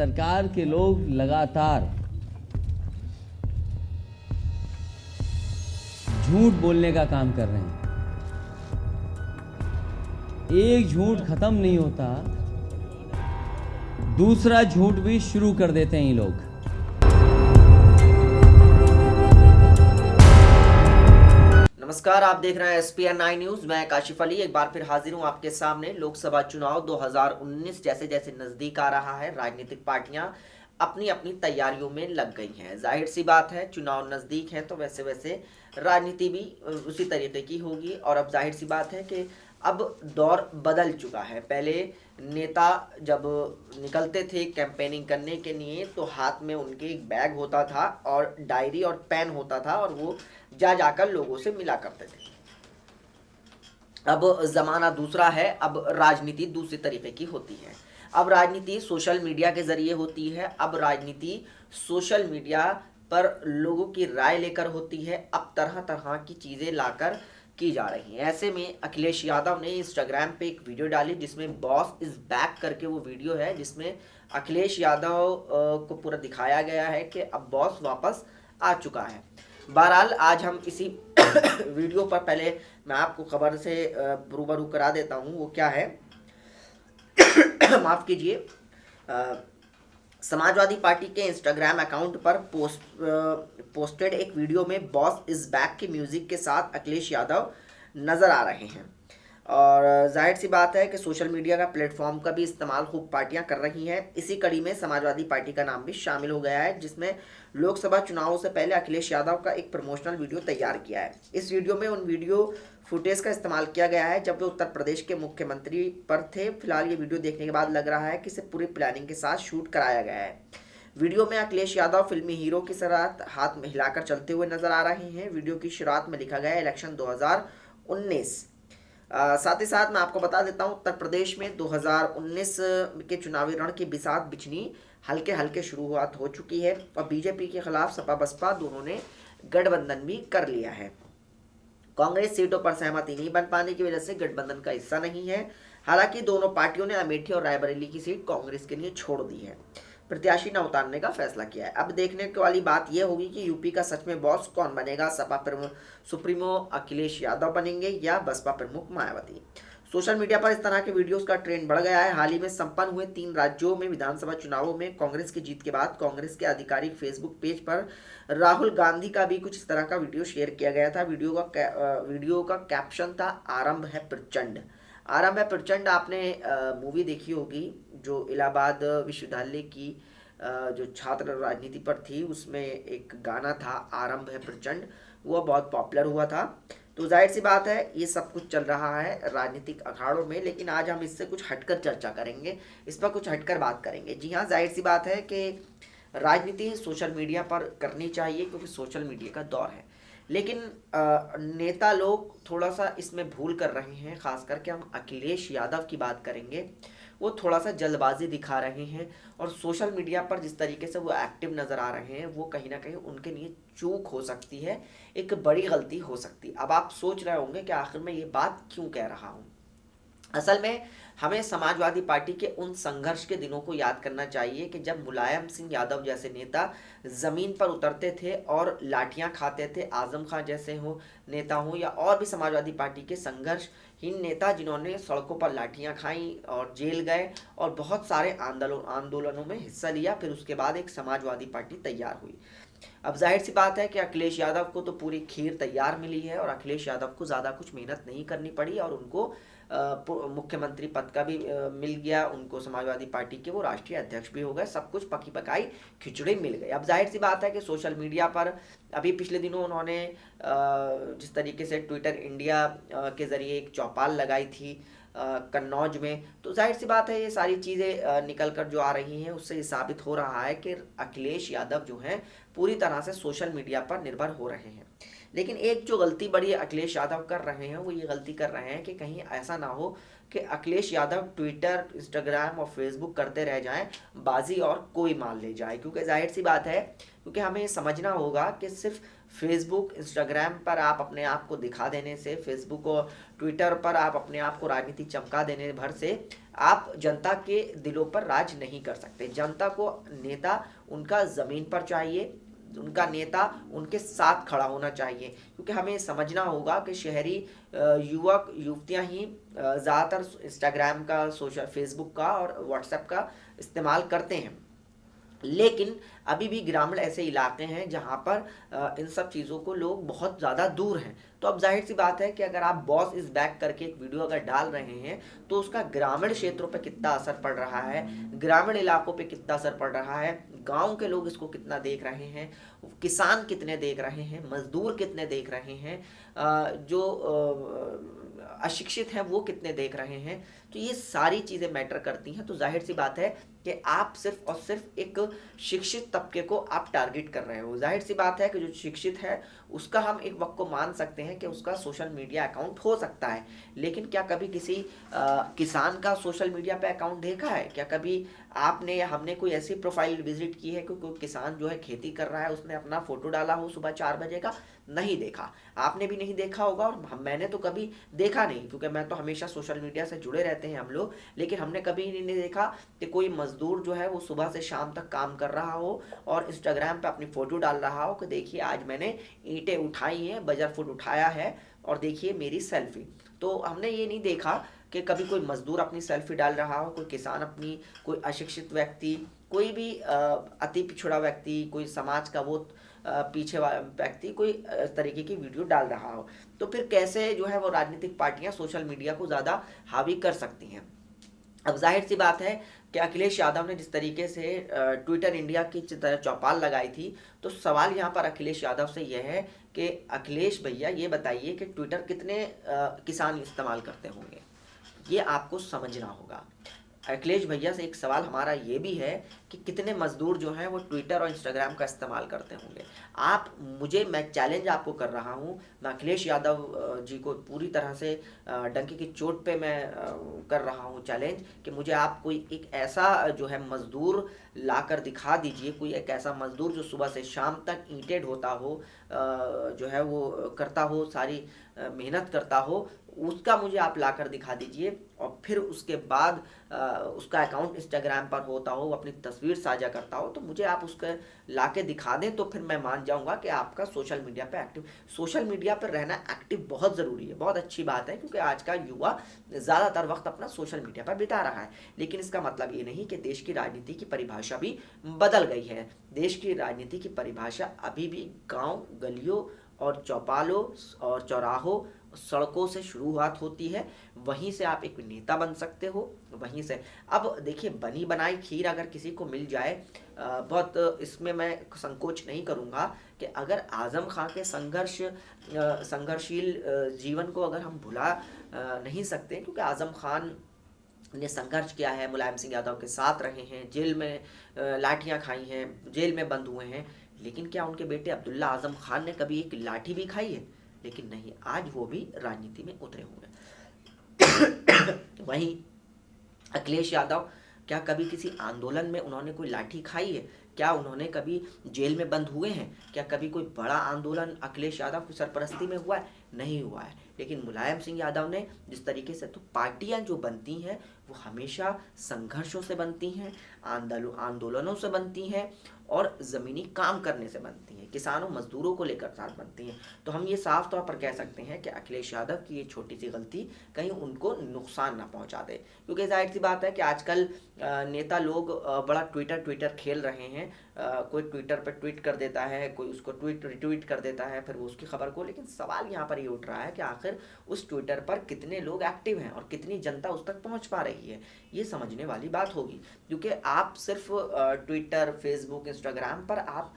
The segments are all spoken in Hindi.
सरकार के लोग लगातार झूठ बोलने का काम कर रहे हैं। एक झूठ खत्म नहीं होता, दूसरा झूठ भी शुरू कर देते हैं ये लोग। नमस्कार, आप देख रहे हैं SPN9 न्यूज। मैं काशिफ अली एक बार फिर हाजिर हूं आपके सामने। लोकसभा चुनाव 2019 जैसे जैसे नजदीक आ रहा है, राजनीतिक पार्टियां अपनी अपनी तैयारियों में लग गई हैं। जाहिर सी बात है, चुनाव नजदीक है तो वैसे वैसे राजनीति भी उसी तरीके की होगी। और अब जाहिर सी बात है कि अब दौर बदल चुका है। पहले नेता जब निकलते थे कैंपेनिंग करने के लिए तो हाथ में उनके एक बैग होता था और डायरी और पेन होता था और वो जाकर लोगों से मिला करते थे। अब जमाना दूसरा है, अब राजनीति दूसरे तरीके की होती है। अब राजनीति सोशल मीडिया के जरिए होती है। अब राजनीति सोशल मीडिया पर लोगों की राय लेकर होती है। अब तरह तरह की चीजें लाकर की जा रही हैं। ऐसे में अखिलेश यादव ने इंस्टाग्राम पे एक वीडियो डाली जिसमें बॉस इज बैक करके वो वीडियो है, जिसमें अखिलेश यादव को पूरा दिखाया गया है कि अब बॉस वापस आ चुका है। बहरहाल आज हम इसी वीडियो पर पहले मैं आपको खबर से रूबरू करा देता हूं। वो क्या है माफ कीजिए। समाजवादी पार्टी के इंस्टाग्राम अकाउंट पर पोस्टेड एक वीडियो में बॉस इज बैक की म्यूजिक के साथ अखिलेश यादव नजर आ रहे हैं। और जाहिर सी बात है कि सोशल मीडिया का प्लेटफॉर्म का भी इस्तेमाल खूब पार्टियां कर रही हैं। इसी कड़ी में समाजवादी पार्टी का नाम भी शामिल हो गया है, जिसमें लोकसभा चुनावों से पहले अखिलेश यादव का एक प्रमोशनल वीडियो तैयार किया है। इस वीडियो में उन वीडियो फुटेज का इस्तेमाल किया गया है जब वे उत्तर प्रदेश के मुख्यमंत्री पर थे। फिलहाल ये वीडियो देखने के बाद लग रहा है कि इसे पूरी प्लानिंग के साथ शूट कराया गया है। वीडियो में अखिलेश यादव फिल्मी हीरो की तरह हाथ में हिलाकर चलते हुए नजर आ रहे हैं। वीडियो की शुरुआत में लिखा गया है इलेक्शन 2019। साथ ही साथ मैं आपको बता देता हूं, उत्तर प्रदेश में 2019 के चुनावी रण की बिसात बिछनी हल्के हल्के शुरुआत हो चुकी है और बीजेपी के खिलाफ सपा बसपा दोनों ने गठबंधन भी कर लिया है। कांग्रेस सीटों पर सहमति नहीं बन पाने की वजह से गठबंधन का हिस्सा नहीं है। हालांकि दोनों पार्टियों ने अमेठी और रायबरेली की सीट कांग्रेस के लिए छोड़ दी है, प्रत्याशी न उतारने का फैसला किया है। अब देखने वाली बात यह होगी कि यूपी का सच में बॉस कौन बनेगा। सपा प्रमुख सुप्रीमो अखिलेश यादव बनेंगे या बसपा प्रमुख मायावती। सोशल मीडिया पर इस तरह के वीडियोस का ट्रेंड बढ़ गया है। हाल ही में संपन्न हुए 3 राज्यों में विधानसभा चुनावों में कांग्रेस की जीत के बाद कांग्रेस के आधिकारिक फेसबुक पेज पर राहुल गांधी का भी कुछ इस तरह का वीडियो शेयर किया गया था। वीडियो का कैप्शन था आरंभ है प्रचंड। आरंभ है प्रचंड आपने मूवी देखी होगी, जो इलाहाबाद विश्वविद्यालय की जो छात्र राजनीति पर थी, उसमें एक गाना था आरंभ है प्रचंड, वो बहुत पॉपुलर हुआ था। तो जाहिर सी बात है ये सब कुछ चल रहा है राजनीतिक अखाड़ों में, लेकिन आज हम इससे कुछ हटकर चर्चा करेंगे, इस पर कुछ हटकर बात करेंगे। जी हाँ, जाहिर सी बात है कि राजनीति सोशल मीडिया पर करनी चाहिए क्योंकि सोशल मीडिया का दौर है, लेकिन नेता लोग थोड़ा सा इसमें भूल कर रहे हैं। खास करके हम अखिलेश यादव की बात करेंगे, वो थोड़ा सा जल्दबाजी दिखा रहे हैं और सोशल मीडिया पर जिस तरीके से वो एक्टिव नज़र आ रहे हैं वो कहीं ना कहीं उनके लिए चूक हो सकती है, एक बड़ी गलती हो सकती है। अब आप सोच रहे होंगे कि आखिर मैं ये बात क्यों कह रहा हूँ। असल में हमें समाजवादी पार्टी के उन संघर्ष के दिनों को याद करना चाहिए कि जब मुलायम सिंह यादव जैसे नेता जमीन पर उतरते थे और लाठियां खाते थे। आजम खान जैसे हो नेता हो या और भी समाजवादी पार्टी के संघर्षहीन नेता जिन्होंने सड़कों पर लाठियां खाई और जेल गए और बहुत सारे आंदोलनों में हिस्सा लिया, फिर उसके बाद एक समाजवादी पार्टी तैयार हुई। अब जाहिर सी बात है कि अखिलेश यादव को तो पूरी खीर तैयार मिली है और अखिलेश यादव को ज़्यादा कुछ मेहनत नहीं करनी पड़ी और उनको मुख्यमंत्री पद का भी मिल गया। उनको समाजवादी पार्टी के वो राष्ट्रीय अध्यक्ष भी हो गए। सब कुछ पकी पकाई खिचड़ी मिल गई। अब जाहिर सी बात है कि सोशल मीडिया पर अभी पिछले दिनों उन्होंने जिस तरीके से ट्विटर इंडिया के ज़रिए एक चौपाल लगाई थी कन्नौज में, तो जाहिर सी बात है ये सारी चीज़ें निकल कर जो आ रही हैं उससे ये साबित हो रहा है कि अखिलेश यादव जो हैं पूरी तरह से सोशल मीडिया पर निर्भर हो रहे हैं। लेकिन एक जो गलती बड़ी अखिलेश यादव कर रहे हैं वो ये गलती कर रहे हैं कि कहीं ऐसा ना हो कि अखिलेश यादव ट्विटर, इंस्टाग्राम और फेसबुक करते रह जाएं, बाजी और कोई मान ले जाए। क्योंकि जाहिर सी बात है, क्योंकि हमें समझना होगा कि सिर्फ फेसबुक, इंस्टाग्राम पर आप अपने आप को दिखा देने से, फेसबुक और ट्विटर पर आप अपने आप को राजनीति चमका देने भर से आप जनता के दिलों पर राज नहीं कर सकते। जनता को नेता उनका ज़मीन पर चाहिए, उनका नेता उनके साथ खड़ा होना चाहिए, क्योंकि हमें समझना होगा कि शहरी युवक युवतियां ही ज़्यादातर इंस्टाग्राम का, सोशल फेसबुक का और व्हाट्सएप का इस्तेमाल करते हैं। लेकिन अभी भी ग्रामीण ऐसे इलाके हैं जहाँ पर इन सब चीज़ों को लोग बहुत ज़्यादा दूर हैं। तो अब जाहिर सी बात है कि अगर आप बॉस इज़ बैक करके एक वीडियो अगर डाल रहे हैं तो उसका ग्रामीण क्षेत्रों पर कितना असर पड़ रहा है, ग्रामीण इलाकों पे कितना असर पड़ रहा है, गांव के लोग इसको कितना देख रहे हैं, किसान कितने देख रहे हैं, मजदूर कितने देख रहे हैं, जो अशिक्षित हैं वो कितने देख रहे हैं। तो ये सारी चीज़ें मैटर करती हैं। तो जाहिर सी बात है कि आप सिर्फ और सिर्फ एक शिक्षित तबके को आप टारगेट कर रहे हो। जाहिर सी बात है कि जो शिक्षित है उसका हम एक वक्त को मान सकते हैं कि उसका सोशल मीडिया अकाउंट हो सकता है, लेकिन क्या कभी किसी किसान का सोशल मीडिया पे अकाउंट देखा है? क्या कभी आपने या हमने कोई ऐसी प्रोफाइल विजिट की है कि कोई किसान जो है खेती कर रहा है उसने अपना फोटो डाला हो सुबह 4 बजे का? नहीं देखा, आपने भी नहीं देखा होगा और मैंने तो कभी देखा नहीं, क्योंकि मैं तो हमेशा सोशल मीडिया से जुड़े रहते हैं हम लोग, लेकिन हमने कभी नहीं देखा कि कोई मजदूर जो है वो सुबह से शाम तक काम कर रहा हो और इंस्टाग्राम पे अपनी फोटो डाल रहा हो कि देखिए आज मैंने ईंटें उठाई हैं, बजर फुट उठाया है और देखिए मेरी सेल्फी। तो हमने ये नहीं देखा कि कभी कोई मजदूर अपनी सेल्फी डाल रहा हो, कोई किसान अपनी, कोई अशिक्षित व्यक्ति, कोई भी अति पिछड़ा व्यक्ति, कोई समाज का वो पीछे वाला व्यक्ति कोई इस तरीके की वीडियो डाल रहा हो। तो फिर कैसे जो है वो राजनीतिक पार्टियां सोशल मीडिया को ज़्यादा हावी कर सकती हैं? अब जाहिर सी बात है कि अखिलेश यादव ने जिस तरीके से ट्विटर इंडिया की तरह चौपाल लगाई थी, तो सवाल यहाँ पर अखिलेश यादव से यह है कि अखिलेश भैया ये बताइए कि ट्विटर कितने किसान इस्तेमाल करते होंगे, ये आपको समझना होगा। अखिलेश भैया से एक सवाल हमारा ये भी है कि कितने मजदूर जो हैं वो ट्विटर और इंस्टाग्राम का इस्तेमाल करते होंगे। मैं चैलेंज आपको कर रहा हूँ, मैं अखिलेश यादव जी को पूरी तरह से डंके की चोट पे मैं कर रहा हूँ चैलेंज कि मुझे आप कोई एक ऐसा जो है मजदूर लाकर दिखा दीजिए, कोई एक ऐसा मजदूर जो सुबह से शाम तक ईंटें ढोता हो, जो है वो करता हो, सारी मेहनत करता हो, उसका मुझे आप लाकर दिखा दीजिए और फिर उसके बाद उसका अकाउंट इंस्टाग्राम पर होता हो, अपनी तस्वीर साझा करता हो, तो मुझे आप उसका लाके दिखा दें, तो फिर मैं मान जाऊंगा कि आपका सोशल मीडिया पे एक्टिव, सोशल मीडिया पर रहना एक्टिव बहुत ज़रूरी है, बहुत अच्छी बात है, क्योंकि आज का युवा ज़्यादातर वक्त अपना सोशल मीडिया पर बिता रहा है। लेकिन इसका मतलब ये नहीं कि देश की राजनीति की परिभाषा भी बदल गई है। देश की राजनीति की परिभाषा अभी भी गाँव गलियों और चौपालों और चौराहों सड़कों से शुरुआत होती है, वहीं से आप एक नेता बन सकते हो, वहीं से। अब देखिए, बनी बनाई खीर अगर किसी को मिल जाए, बहुत इसमें मैं संकोच नहीं करूँगा कि अगर आज़म खां के संघर्षशील जीवन को अगर हम भुला नहीं सकते, क्योंकि आज़म खान ने संघर्ष किया है, मुलायम सिंह यादव के साथ रहे हैं, जेल में लाठियाँ खाई हैं, जेल में बंद हुए हैं, लेकिन क्या उनके बेटे अब्दुल्ला आज़म खान ने कभी एक लाठी भी खाई है? लेकिन नहीं, आज वो भी राजनीति में उतरे हुए हैं। वहीं अखिलेश यादव, क्या कभी किसी आंदोलन में उन्होंने कोई लाठी खाई है? क्या उन्होंने कभी जेल में बंद हुए हैं? क्या कभी कोई बड़ा आंदोलन अखिलेश यादव की सरपरस्ती में हुआ है? नहीं हुआ है। लेकिन मुलायम सिंह यादव ने जिस तरीके से, तो पार्टियां जो बनती हैं वो हमेशा संघर्षों से बनती हैं, आंदोलनों से बनती हैं और ज़मीनी काम करने से बनती हैं, किसानों मजदूरों को लेकर साथ बनती हैं। तो हम ये साफ तौर पर कह सकते हैं कि अखिलेश यादव की ये छोटी सी गलती कहीं उनको नुकसान ना पहुंचा दे, क्योंकि जाहिर सी बात है कि आजकल नेता लोग बड़ा ट्विटर खेल रहे हैं। कोई ट्विटर पर ट्वीट कर देता है, कोई उसको रिट्वीट कर देता है, फिर वो उसकी खबर को, लेकिन सवाल यहाँ पर ये उठ रहा है कि आखिर उस ट्विटर पर कितने लोग एक्टिव हैं और कितनी जनता उस तक पहुँच पा रही है, ये समझने वाली बात होगी। क्योंकि आप सिर्फ ट्विटर, फेसबुक, इंस्टाग्राम पर आप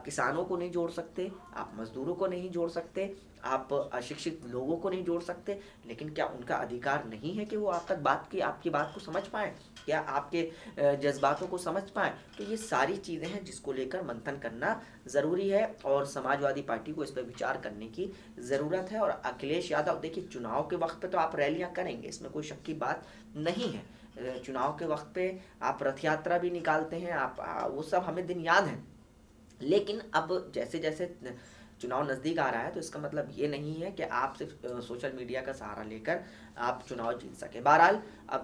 किसानों को नहीं जोड़ सकते, आप मजदूरों को नहीं जोड़ सकते, आप अशिक्षित लोगों को नहीं जोड़ सकते, लेकिन क्या उनका अधिकार नहीं है कि वो आप तक आपकी बात को समझ पाएँ, क्या आपके जज्बातों को समझ पाएँ? तो ये सारी चीज़ें हैं जिसको लेकर मंथन करना ज़रूरी है और समाजवादी पार्टी को इस पर विचार करने की ज़रूरत है। और अखिलेश यादव, देखिए, चुनाव के वक्त पे तो आप रैलियाँ करेंगे, इसमें कोई शक की बात नहीं है। चुनाव के वक्त पे आप रथ यात्रा भी निकालते हैं, आप वो सब हमें दिन याद हैं। लेकिन अब जैसे जैसे चुनाव नज़दीक आ रहा है, तो इसका मतलब ये नहीं है कि आप सिर्फ सोशल मीडिया का सहारा लेकर आप चुनाव जीत सकें। बहरहाल अब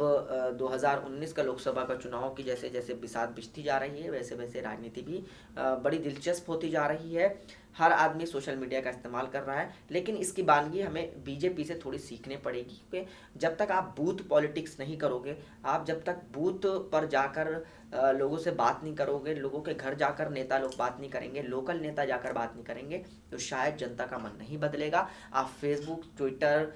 2019 का लोकसभा का चुनाव की जैसे जैसे बिसात बिछती जा रही है, वैसे वैसे राजनीति भी बड़ी दिलचस्प होती जा रही है। हर आदमी सोशल मीडिया का इस्तेमाल कर रहा है, लेकिन इसकी बानगी हमें बीजेपी से थोड़ी सीखनी पड़ेगी, क्योंकि जब तक आप बूथ पॉलिटिक्स नहीं करोगे, आप जब तक बूथ पर जाकर लोगों से बात नहीं करोगे, लोगों के घर जाकर नेता लोग बात नहीं करेंगे, लोकल नेता जाकर बात नहीं करेंगे, तो शायद जनता का मन नहीं बदलेगा। आप फेसबुक, ट्विटर,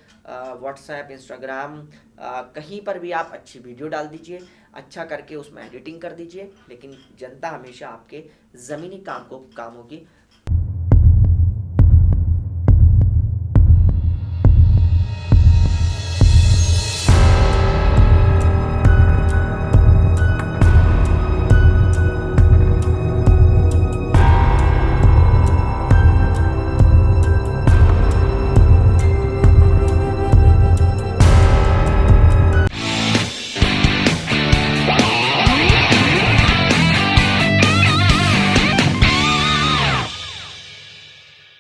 व्हाट्सएप, इंस्टाग्राम, कहीं पर भी आप अच्छी वीडियो डाल दीजिए, अच्छा करके उसमें एडिटिंग कर दीजिए, लेकिन जनता हमेशा आपके ज़मीनी कामों की